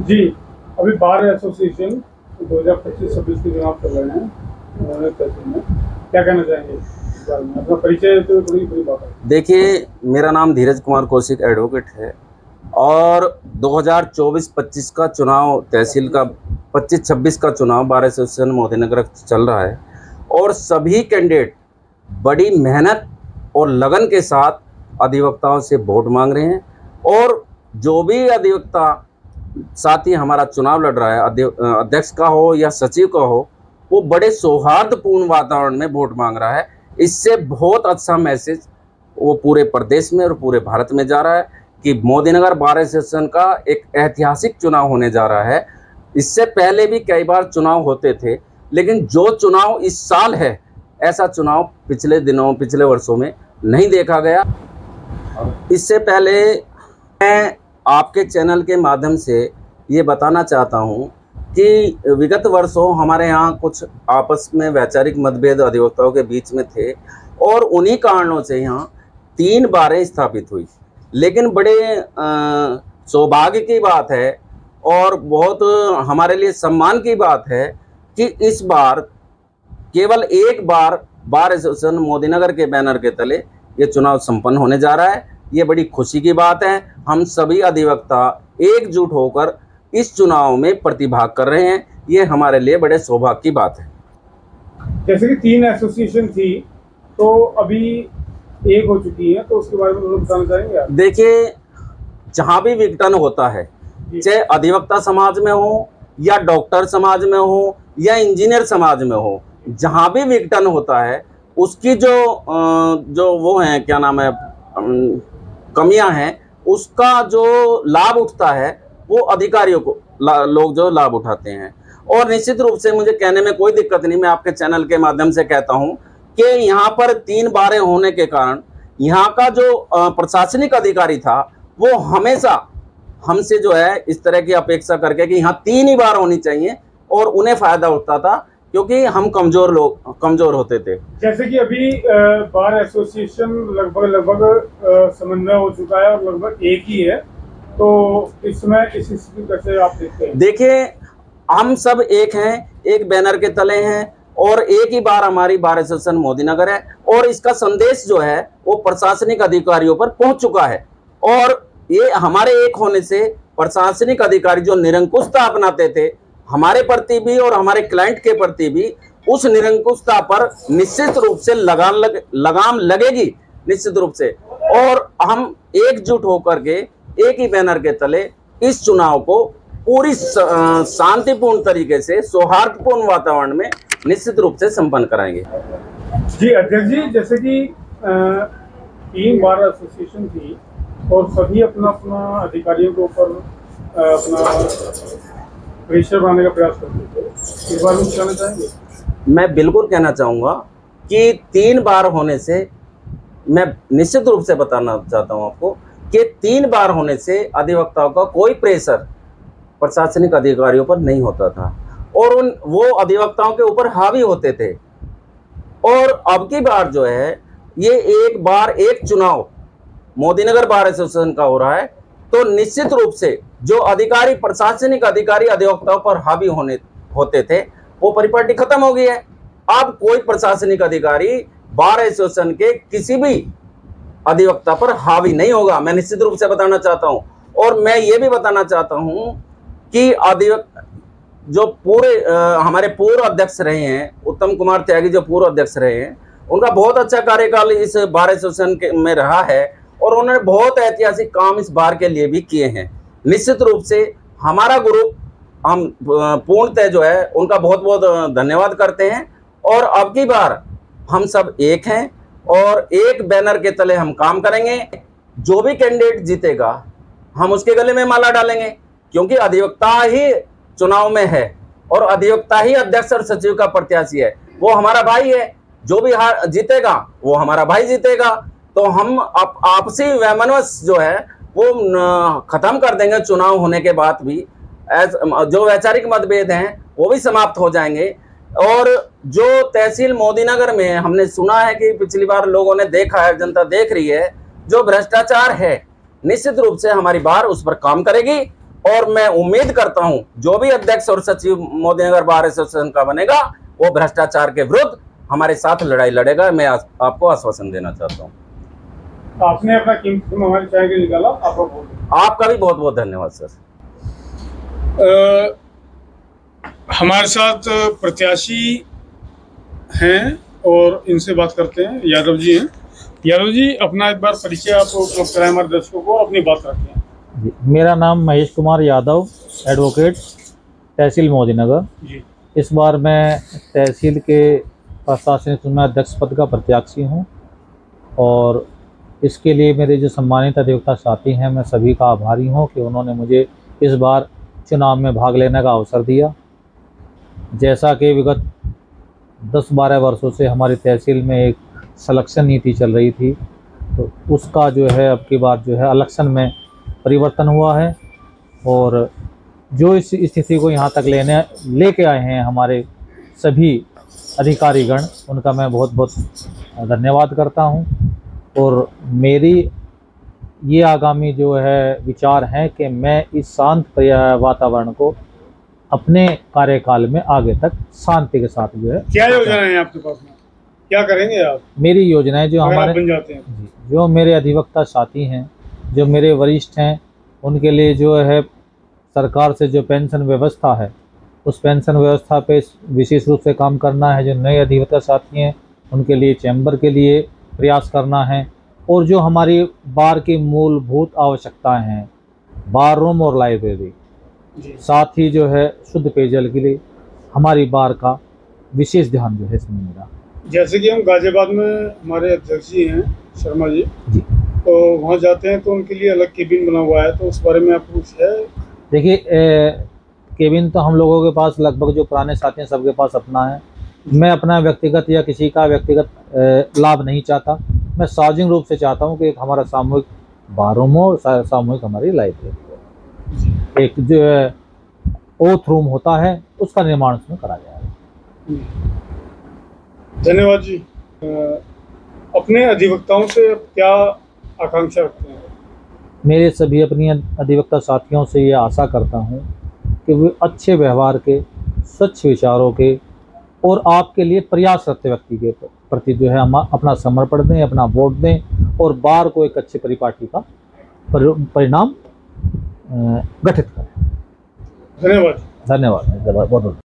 जी, अभी bar association 2025-26 के चुनाव चल रहे हैं तहसील में, क्या कहना चाहेंगे इस बारे में? अपना परिचय तो थोड़ी बड़ी बात है। देखिए, मेरा नाम धीरज कुमार कौशिक एडवोकेट है और 2024-25 का चुनाव तहसील का 25-26 का चुनाव बार एसोसिएशन मोदीनगर चल रहा है और सभी कैंडिडेट बड़ी मेहनत और लगन के साथ अधिवक्ताओं से वोट मांग रहे हैं और जो भी अधिवक्ता साथी हमारा चुनाव लड़ रहा है, अध्यक्ष का हो या सचिव का हो, वो बड़े सौहार्दपूर्ण वातावरण में वोट मांग रहा है। इससे बहुत अच्छा मैसेज वो पूरे प्रदेश में और पूरे भारत में जा रहा है कि मोदीनगर बार एसोसिएशन का एक ऐतिहासिक चुनाव होने जा रहा है। इससे पहले भी कई बार चुनाव होते थे, लेकिन जो चुनाव इस साल है, ऐसा चुनाव पिछले वर्षों में नहीं देखा गया। इससे पहले मैं आपके चैनल के माध्यम से ये बताना चाहता हूँ कि विगत वर्षों हमारे यहाँ कुछ आपस में वैचारिक मतभेद अधिवक्ताओं के बीच में थे और उन्हीं कारणों से यहाँ 3 बारें स्थापित हुई। लेकिन बड़े सौभाग्य की बात है और बहुत हमारे लिए सम्मान की बात है कि इस बार केवल एक बार एसोसिएशन मोदीनगर के बैनर के तले ये चुनाव संपन्न होने जा रहा है। ये बड़ी खुशी की बात है। हम सभी अधिवक्ता एकजुट होकर इस चुनाव में प्रतिभाग कर रहे हैं। ये हमारे लिए बड़े सौभाग्य की बात है। जैसे कि 3 एसोसिएशन थी, तो अभी एक हो चुकी है, तो उसके बारे में बताना चाहेंगे आप? देखिए, जहाँ भी विघटन होता है, चाहे अधिवक्ता समाज में हो या डॉक्टर समाज में हो या इंजीनियर समाज में हो, जहाँ भी विघटन होता है उसकी जो वो है, क्या नाम है, कमियां हैं, उसका जो लाभ उठता है वो अधिकारियों को लोग जो लाभ उठाते हैं। और निश्चित रूप से मुझे कहने में कोई दिक्कत नहीं, मैं आपके चैनल के माध्यम से कहता हूं कि यहाँ पर 3 बारें होने के कारण यहाँ का जो प्रशासनिक अधिकारी था वो हमेशा हमसे जो है इस तरह की अपेक्षा करके कि यहाँ 3 ही बार होनी चाहिए और उन्हें फायदा उठता था क्योंकि हम कमजोर होते थे। जैसे कि अभी बार एसोसिएशन लगभग समन्वय हो चुका है और लगभग एक ही है, तो इस समय इस स्थिति कैसे आप देखते हैं? देखिए, हम सब एक हैं, एक बैनर के तले हैं और एक ही बार हमारी बार एसोसिएशन मोदीनगर है और इसका संदेश जो है वो प्रशासनिक अधिकारियों पर पहुंच चुका है। और ये हमारे एक होने से प्रशासनिक अधिकारी जो निरंकुशता अपनाते थे हमारे प्रति भी और हमारे क्लाइंट के प्रति भी, उस निरंकुशता पर निश्चित रूप से लगाम लगेगी निश्चित रूप से। और हम एकजुट होकर के एक ही बैनर के तले इस चुनाव को पूरी शांतिपूर्ण तरीके से सौहार्दपूर्ण वातावरण में निश्चित रूप से संपन्न कराएंगे। जी अध्यक्ष जी, जैसे कि 3 बार एसोसिएशन थी और सभी अपना अधिकारियों के ऊपर अपना प्रेशर बनाने का प्रयास करते थे, इस बार में कहना चाहेंगे? मैं बिल्कुल कहना चाहूँगा कि 3 बार होने से, मैं निश्चित रूप से बताना चाहता हूँ आपको कि 3 बार होने से अधिवक्ताओं का कोई प्रेशर प्रशासनिक अधिकारियों पर नहीं होता था और वो अधिवक्ताओं के ऊपर हावी होते थे। और अब की बार जो है ये एक बार एक चुनाव मोदीनगर बार एसोसिएशन का हो रहा है, तो निश्चित रूप से जो अधिकारी प्रशासनिक अधिकारी अधिवक्ताओं पर हावी होते थे वो परिपाटी खत्म हो गई है। अब कोई प्रशासनिक अधिकारी बार एसोसिएशन के किसी भी अधिवक्ता पर हावी नहीं होगा, मैं निश्चित रूप से बताना चाहता हूं। और मैं ये भी बताना चाहता हूं कि जो हमारे पूर्व अध्यक्ष रहे हैं, उत्तम कुमार त्यागी जो पूर्व अध्यक्ष रहे हैं, उनका बहुत अच्छा कार्यकाल इस बार एसोसिएशन में रहा है और उन्होंने बहुत ऐतिहासिक काम इस बार के लिए भी किए हैं। निश्चित रूप से हमारा ग्रुप, हम पूर्णतः जो है उनका बहुत बहुत धन्यवाद करते हैं। और अब की बार हम सब एक हैं और एक बैनर के तले हम काम करेंगे। जो भी कैंडिडेट जीतेगा हम उसके गले में माला डालेंगे, क्योंकि अधिवक्ता ही चुनाव में है और अधिवक्ता ही अध्यक्ष और सचिव का प्रत्याशी है। वो हमारा भाई है, जो भी जीतेगा वो हमारा भाई जीतेगा। तो हम आपसी वैमनस्य जो है वो खत्म कर देंगे चुनाव होने के बाद भी। जो वैचारिक मतभेद हैं वो भी समाप्त हो जाएंगे। और जो तहसील मोदीनगर में हमने सुना है कि पिछली बार लोगों ने देखा है, जनता देख रही है, जो भ्रष्टाचार है, निश्चित रूप से हमारी बार उस पर काम करेगी और मैं उम्मीद करता हूं जो भी अध्यक्ष और सचिव मोदीनगर बार एसोसिएशन का बनेगा वो भ्रष्टाचार के विरुद्ध हमारे साथ लड़ाई लड़ेगा। मैं आपको आश्वासन देना चाहता हूं। आपने अपना कीमती समय हमारे चाय के लिए निकाला, आपका भी बहुत बहुत धन्यवाद सर। हमारे साथ प्रत्याशी हैं और इनसे बात करते हैं। यादव जी हैं। यादव जी, अपना एक बार परिचय आप उपलब्ध कराएं हमारे दर्शकों को, अपनी बात रखें। मेरा नाम महेश कुमार यादव, एडवोकेट, तहसील मोदीनगर जी। इस बार मैं तहसील के प्रशासनिक चुनाव अध्यक्ष पद का प्रत्याशी हूं और इसके लिए मेरे जो सम्मानित अधिवक्ता साथी हैं, मैं सभी का आभारी हूं कि उन्होंने मुझे इस बार चुनाव में भाग लेने का अवसर दिया। जैसा कि विगत 10-12 वर्षों से हमारी तहसील में एक सिलेक्शन नीति चल रही थी, तो उसका जो है अब की बार जो है इलेक्शन में परिवर्तन हुआ है और जो इस स्थिति को यहाँ तक लेके आए हैं हमारे सभी अधिकारीगण, उनका मैं बहुत बहुत धन्यवाद करता हूँ। और मेरी ये आगामी जो है विचार हैं कि मैं इस शांत वातावरण को अपने कार्यकाल में आगे तक शांति के साथ जो है। क्या योजना है आपके पास में, क्या करेंगे आप? मेरी योजनाएं जो हमारे बन जाते हैं, जो मेरे अधिवक्ता साथी हैं, जो मेरे वरिष्ठ हैं, उनके लिए जो है सरकार से जो पेंशन व्यवस्था है, उस पेंशन व्यवस्था पे विशेष रूप से काम करना है। जो नए अधिवक्ता साथी हैं उनके लिए चैम्बर के लिए प्रयास करना है और जो हमारी बार की मूलभूत आवश्यकताएं हैं, बार रूम और लाइब्रेरी, साथ ही जो है शुद्ध पेयजल के लिए हमारी बार का विशेष ध्यान जो है इसमें मेरा। जैसे कि हम गाजियाबाद में हमारे अध्यक्ष जी हैं शर्मा जी, तो वहाँ जाते हैं तो उनके लिए अलग केबिन बना हुआ है, तो उस बारे में आपको कुछ है? देखिए, केबिन तो हम लोगों के पास लगभग जो पुराने साथी हैं सबके पास अपना है। मैं अपना व्यक्तिगत या किसी का व्यक्तिगत लाभ नहीं चाहता। मैं सार्वजनिक रूप से चाहता हूँ कि एक हमारा सामूहिक बार रूम हो, सामूहिक हमारी लाइब्रेरी हो, एक जो ओथ रूम होता है उसका निर्माण उसमें करा जाएगा। धन्यवाद जी। अपने अधिवक्ताओं से क्या आकांक्षा रखते हैं? मेरे सभी अपनी अधिवक्ता साथियों से ये आशा करता हूँ कि वे अच्छे व्यवहार के, स्वच्छ विचारों के और आपके लिए प्रयासरत व्यक्ति के प्रति जो है हम अपना समर्पण दें, अपना वोट दें और बार को एक अच्छे परिपाटी का परिणाम गठित करें। धन्यवाद। धन्यवाद बहुत बहुत।